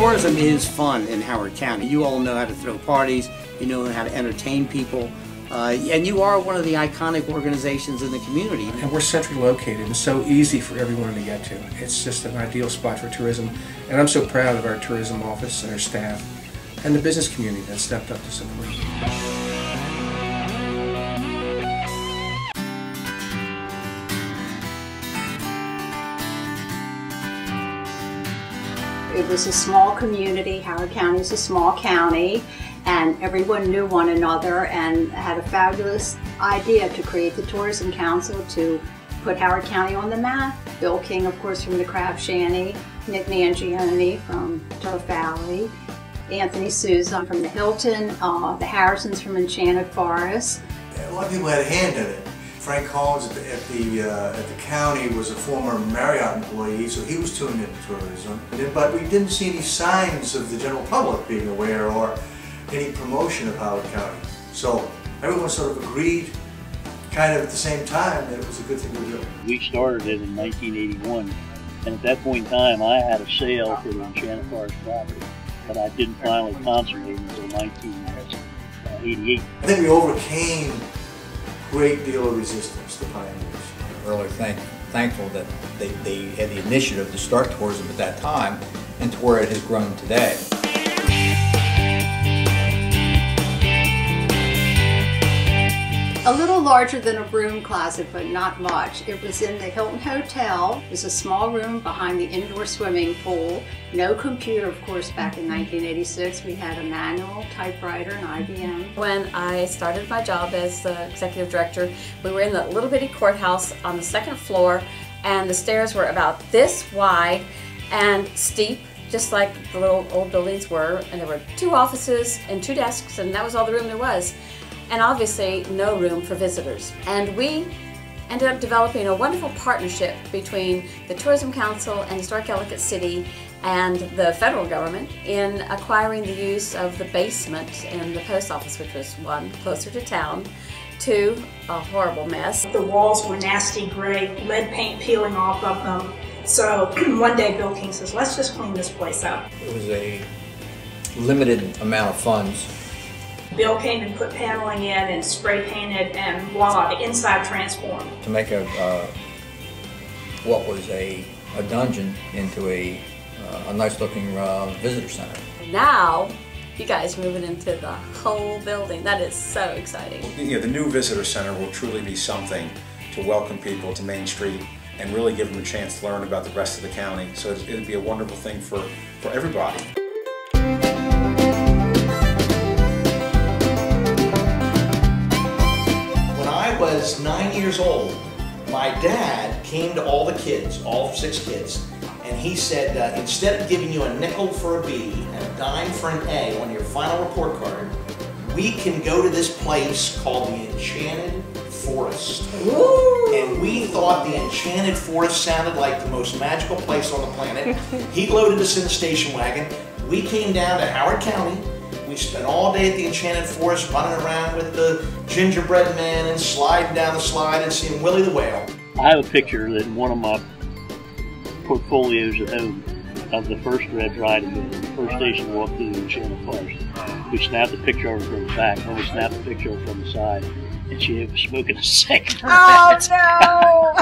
Tourism is fun in Howard County. You all know how to throw parties, you know how to entertain people, and you are one of the iconic organizations in the community. And we're centrally located and so easy for everyone to get to. It's just an ideal spot for tourism, and I'm so proud of our tourism office and our staff and the business community that stepped up to support it. It was a small community. Howard County is a small county, and everyone knew one another and had a fabulous idea to create the Tourism Council to put Howard County on the map. Bill King, of course, from the Crab Shanty, Nick Mangione from Turf Valley, Anthony Souza from the Hilton, the Harrisons from Enchanted Forest. A lot of people had a hand in it. Frank Collins at the county was a former Marriott employee, so he was tuned into tourism. But we didn't see any signs of the general public being aware or any promotion of Howard County. So everyone sort of agreed, kind of at the same time, that it was a good thing to do. We started it in 1981, and at that point in time, I had a sale for the Enchanted Forest property, but I didn't finally consummate until 1988. I think we overcame great deal of resistance, the pioneers. I'm really thankful that they had the initiative to start tourism at that time and to where it has grown today. A little larger than a broom closet, but not much. It was in the Hilton Hotel. It was a small room behind the indoor swimming pool. No computer, of course, back in 1986. We had a manual typewriter, an IBM. When I started my job as the executive director, we were in the little bitty courthouse on the second floor, and the stairs were about this wide and steep, just like the little old buildings were, and there were 2 offices and 2 desks, and that was all the room there was. And obviously no room for visitors. And we ended up developing a wonderful partnership between the Tourism Council and Historic Ellicott City and the federal government in acquiring the use of the basement in the post office, which was 1, closer to town, 2, a horrible mess. The walls were nasty gray, lead paint peeling off of them. So one day Bill King says, let's just clean this place up. It was a limited amount of funds. Bill came and put paneling in and spray painted, and voila, the inside transformed. To make what was a dungeon into a nice looking visitor center. Now, you guys are moving into the whole building. That is so exciting. You know, the new visitor center will truly be something to welcome people to Main Street and really give them a chance to learn about the rest of the county. So it'll be a wonderful thing for everybody. I was 9 years old, my dad came to all the kids, all 6 kids, and he said, instead of giving you a nickel for a B and a dime for an A on your final report card, we can go to this place called the Enchanted Forest. Ooh. And we thought the Enchanted Forest sounded like the most magical place on the planet. He loaded us in the station wagon. We came down to Howard County. We spent all day at the Enchanted Forest running around with the gingerbread man and sliding down the slide and seeing Willie the Whale. I have a picture that in one of my portfolios at home of the first Red Riding Hood, the first station we walked through the Enchanted Forest. We snapped a picture of her from the back, and we snapped a picture of her from the side, and she was smoking a cigarette. Oh no!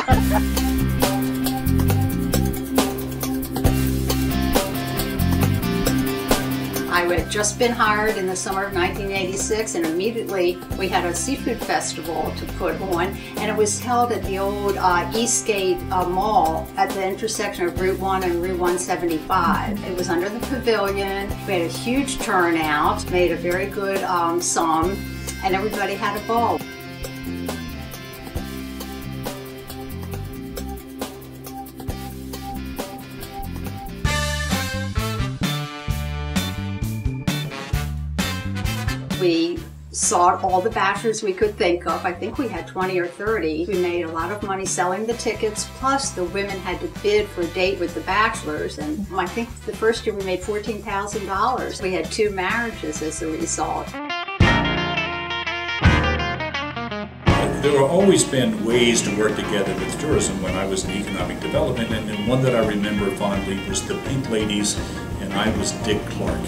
I had just been hired in the summer of 1986, and immediately we had a seafood festival to put on, and it was held at the old Eastgate Mall at the intersection of Route 1 and Route 175. It was under the pavilion. We had a huge turnout, made a very good sum, and everybody had a ball. We sought all the bachelors we could think of. I think we had 20 or 30. We made a lot of money selling the tickets, plus the women had to bid for a date with the bachelors, and I think the first year we made $14,000. We had 2 marriages as a result. There have always been ways to work together with tourism when I was in economic development, and one that I remember fondly was the Pink Ladies and I was Dick Clark.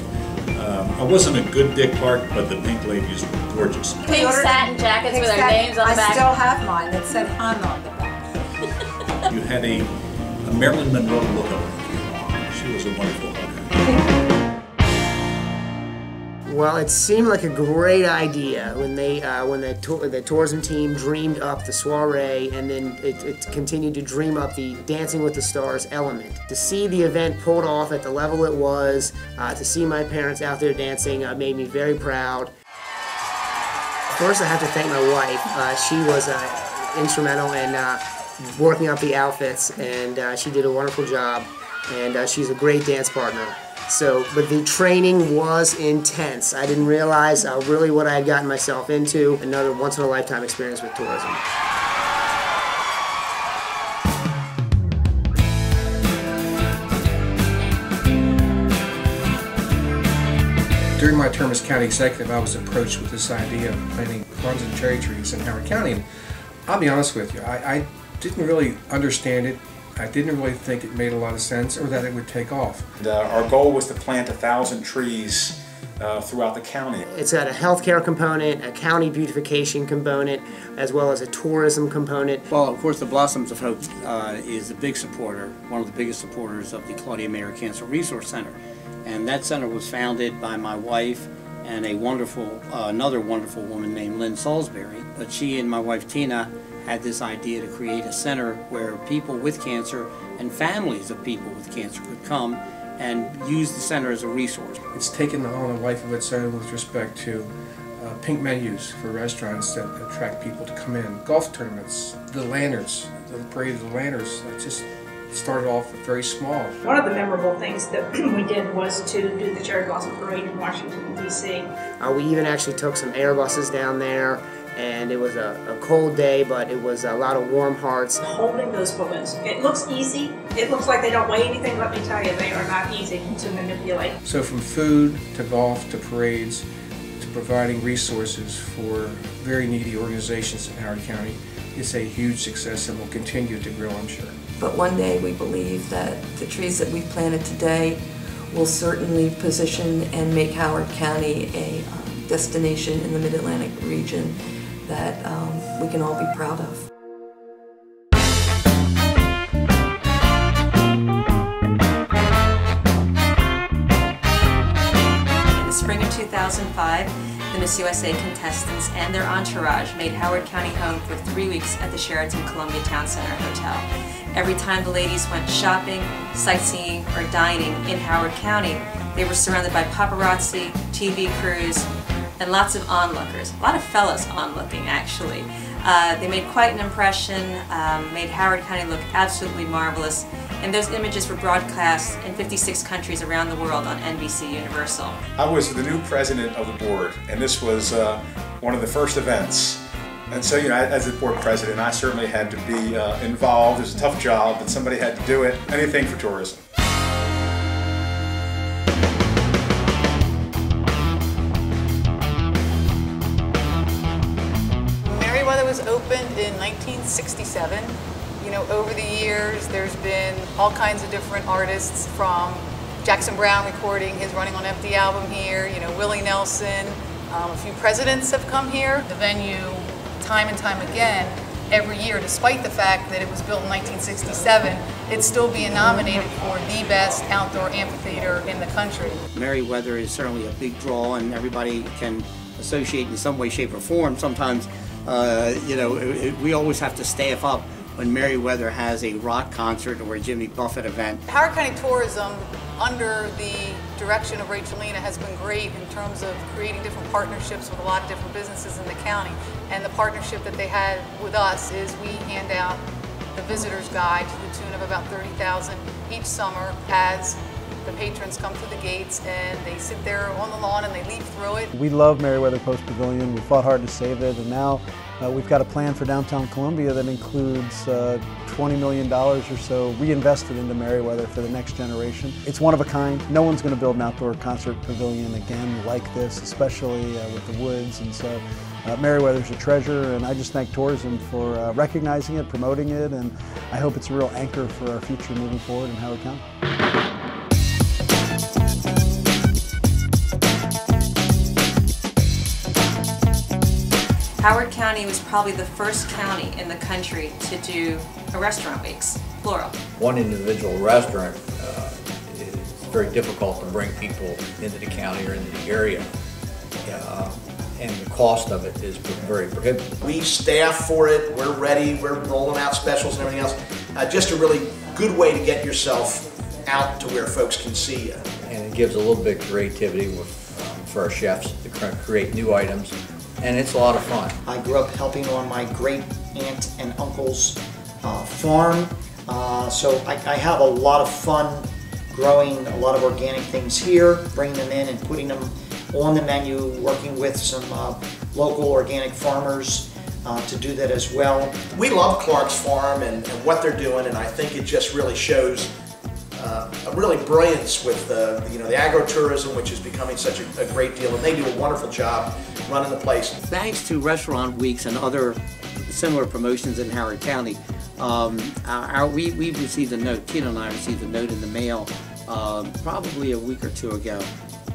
I wasn't a good Dick Clark, but the Pink Ladies were gorgeous. Pink satin jackets with our names on the back. I still have mine that said Han on the back. You had a Marilyn Monroe look-alike. She was a wonderful hugger. Well, it seemed like a great idea when the tourism team dreamed up the soiree, and then it continued to dream up the Dancing with the Stars element. To see the event pulled off at the level it was, to see my parents out there dancing, made me very proud. First, I have to thank my wife. She was instrumental in working up the outfits, and she did a wonderful job, and she's a great dance partner. But the training was intense. I didn't realize really what I had gotten myself into. Another once-in-a-lifetime experience with tourism. During my term as county executive, I was approached with this idea of planting plums and cherry trees in Howard County. And I'll be honest with you, I didn't really understand it. I didn't really think it made a lot of sense or that it would take off. Our goal was to plant 1,000 trees throughout the county. It's got a healthcare component, a county beautification component, as well as a tourism component. Well, of course, the Blossoms of Hope is a big supporter, one of the biggest supporters of the Claudia Mayer Cancer Resource Center. And that center was founded by my wife and another wonderful woman named Lynn Salisbury. But she and my wife Tina had this idea to create a center where people with cancer and families of people with cancer could come and use the center as a resource. It's taken on a life of its own with respect to pink menus for restaurants that attract people to come in, golf tournaments, the lanterns, the parade of the lanterns. It just started off very small. One of the memorable things that we did was to do the Cherry Blossom Parade in Washington, D.C. We even actually took some air buses down there, and it was a cold day, but it was a lot of warm hearts. Holding those balloons, it looks easy. It looks like they don't weigh anything. Let me tell you, they are not easy to manipulate. So from food to golf to parades to providing resources for very needy organizations in Howard County, it's a huge success and will continue to grow, I'm sure. But one day we believe that the trees that we've planted today will certainly position and make Howard County a destination in the Mid-Atlantic region that we can all be proud of. In the spring of 2005, the Miss USA contestants and their entourage made Howard County home for 3 weeks at the Sheraton Columbia Town Center Hotel. Every time the ladies went shopping, sightseeing, or dining in Howard County, they were surrounded by paparazzi, TV crews, and lots of onlookers. A lot of fellas onlooking, actually. They made quite an impression, made Howard County look absolutely marvelous, and those images were broadcast in 56 countries around the world on NBC Universal. I was the new president of the board, and this was one of the first events. And so, as the board president, I certainly had to be involved. It was a tough job, but somebody had to do it. Anything for tourism. Merriweather was opened in 1967. Over the years, there's been all kinds of different artists, from Jackson Browne recording his Running on Empty album here, Willie Nelson. A few presidents have come here. The venue, time and time again, every year, despite the fact that it was built in 1967, it's still being nominated for the best outdoor amphitheater in the country. Merriweather is certainly a big draw, and everybody can associate in some way, shape, or form. Sometimes, we always have to staff up when Merriweather has a rock concert or a Jimmy Buffett event. Howard County Tourism, under the direction of Rachelina, has been great in terms of creating different partnerships with a lot of different businesses in the county. And the partnership that they had with us is we hand out the visitor's guide to the tune of about 30,000 each summer as the patrons come through the gates, and they sit there on the lawn and they leaf through it. We love Merriweather Post Pavilion. We fought hard to save it, and now we've got a plan for downtown Columbia that includes $20 million or so reinvested into Merriweather for the next generation. It's one of a kind. No one's going to build an outdoor concert pavilion again like this, especially with the woods. And so Merriweather's a treasure, and I just thank tourism for recognizing it, promoting it, and I hope it's a real anchor for our future moving forward in Howard County. Howard County was probably the first county in the country to do a restaurant weeks, plural. One individual restaurant is very difficult to bring people into the county or into the area. And the cost of it is very prohibitive. We staff for it, we're ready, we're rolling out specials and everything else. Just a really good way to get yourself out to where folks can see you. And it gives a little bit of creativity for our chefs to create new items, and it's a lot of fun. I grew up helping on my great aunt and uncle's farm, so I have a lot of fun growing a lot of organic things here, bringing them in and putting them on the menu, working with some local organic farmers to do that as well. We love Clark's Farm and what they're doing, and I think it just really shows a really brilliance with the agro-tourism, which is becoming such a great deal, and they do a wonderful job running the place. Thanks to Restaurant Weeks and other similar promotions in Howard County, we received a note, Tina and I received a note in the mail probably a week or two ago,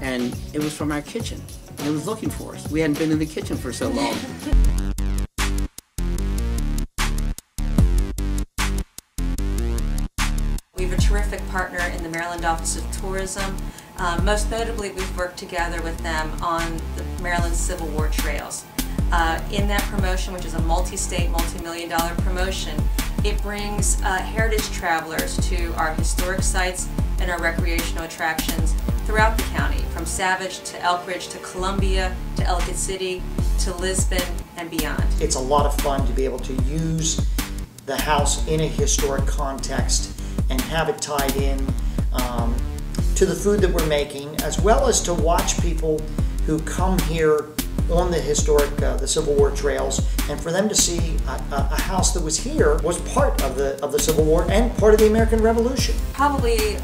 and it was from our kitchen. And it was looking for us. We hadn't been in the kitchen for so long. We have a terrific partner in the Maryland Office of Tourism. Most notably, we've worked together with them on the Maryland Civil War trails. In that promotion, which is a multi-state, multi-million-dollar promotion, it brings heritage travelers to our historic sites and our recreational attractions throughout the county, from Savage to Elkridge to Columbia to Ellicott City to Lisbon and beyond. It's a lot of fun to be able to use the house in a historic context and have it tied in to the food that we're making, as well as to watch people who come here on the historic, the Civil War trails, and for them to see a house that was here was part of the Civil War and part of the American Revolution. Probably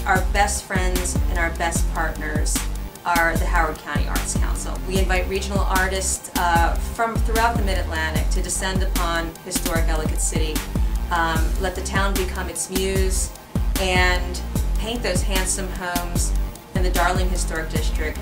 our best friends and our best partners are the Howard County Arts Council. We invite regional artists from throughout the Mid-Atlantic to descend upon historic Ellicott City, let the town become its muse, and paint those handsome homes in the Darling Historic District.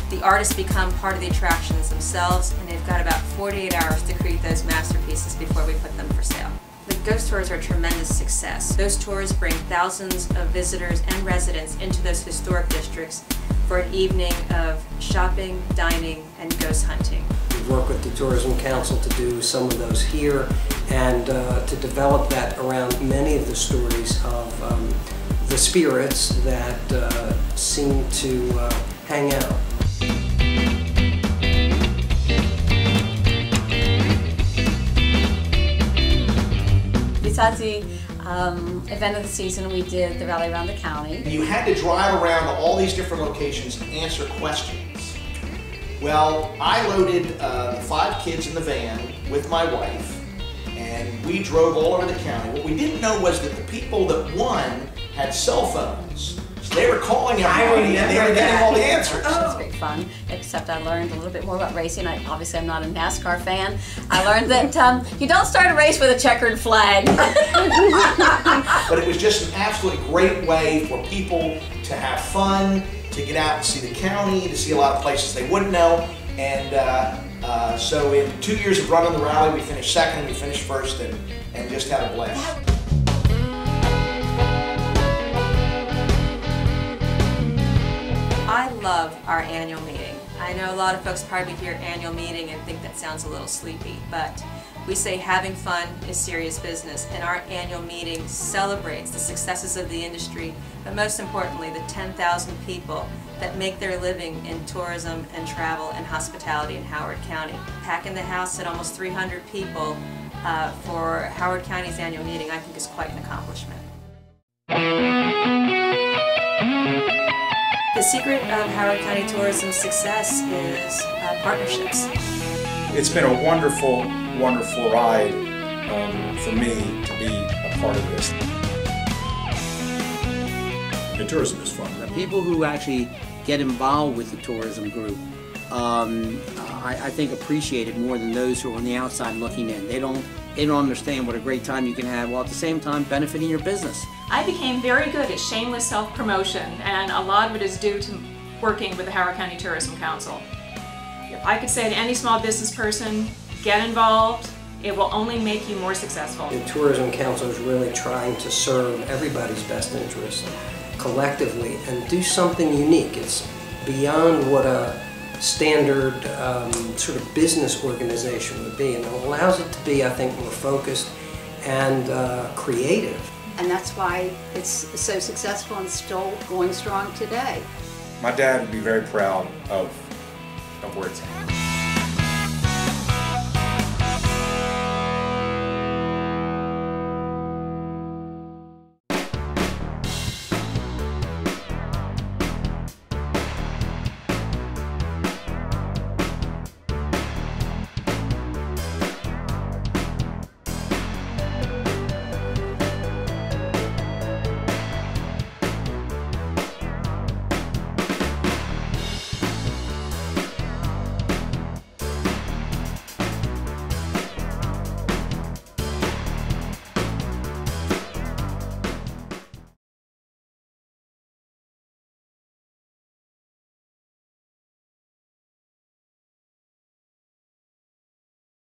The artists become part of the attractions themselves, and they've got about 48 hours to create those masterpieces before we put them for sale. The ghost tours are a tremendous success. Those tours bring thousands of visitors and residents into those historic districts for an evening of shopping, dining, and ghost hunting. We've worked with the Tourism Council to do some of those here and to develop that around many of the stories of the spirits that seem to hang out. Besides the event of the season, we did the rally around the county. You had to drive around to all these different locations and answer questions. Well, I loaded the 5 kids in the van with my wife, and we drove all over the county. What we didn't know was that the people that won had cell phones. So they were calling everybody and they were getting all the answers. It was great fun, except I learned a little bit more about racing. Obviously, I'm not a NASCAR fan. I learned that you don't start a race with a checkered flag. But it was just an absolutely great way for people to have fun, to get out and see the county, to see a lot of places they wouldn't know. And so in 2 years of running the rally, we finished second and we finished first and just had a blast. I love our annual meeting. I know a lot of folks probably hear annual meeting and think that sounds a little sleepy, but we say having fun is serious business, and our annual meeting celebrates the successes of the industry, but most importantly, the 10,000 people that make their living in tourism and travel and hospitality in Howard County. Packing the house at almost 300 people for Howard County's annual meeting, I think is quite an accomplishment. The secret of Howard County tourism's success is partnerships. It's been a wonderful, wonderful ride for me to be a part of this. The tourism is fun. The people who actually get involved with the tourism group, I think appreciate it more than those who are on the outside looking in. They don't understand what a great time you can have while at the same time benefiting your business. I became very good at shameless self-promotion, and a lot of it is due to working with the Howard County Tourism Council. If I could say to any small business person, get involved. It will only make you more successful. The Tourism Council is really trying to serve everybody's best interests collectively and do something unique. It's beyond what a standard sort of business organization would be, and it allows it to be, I think, more focused and creative. And that's why it's so successful and still going strong today. My dad would be very proud of where it's at.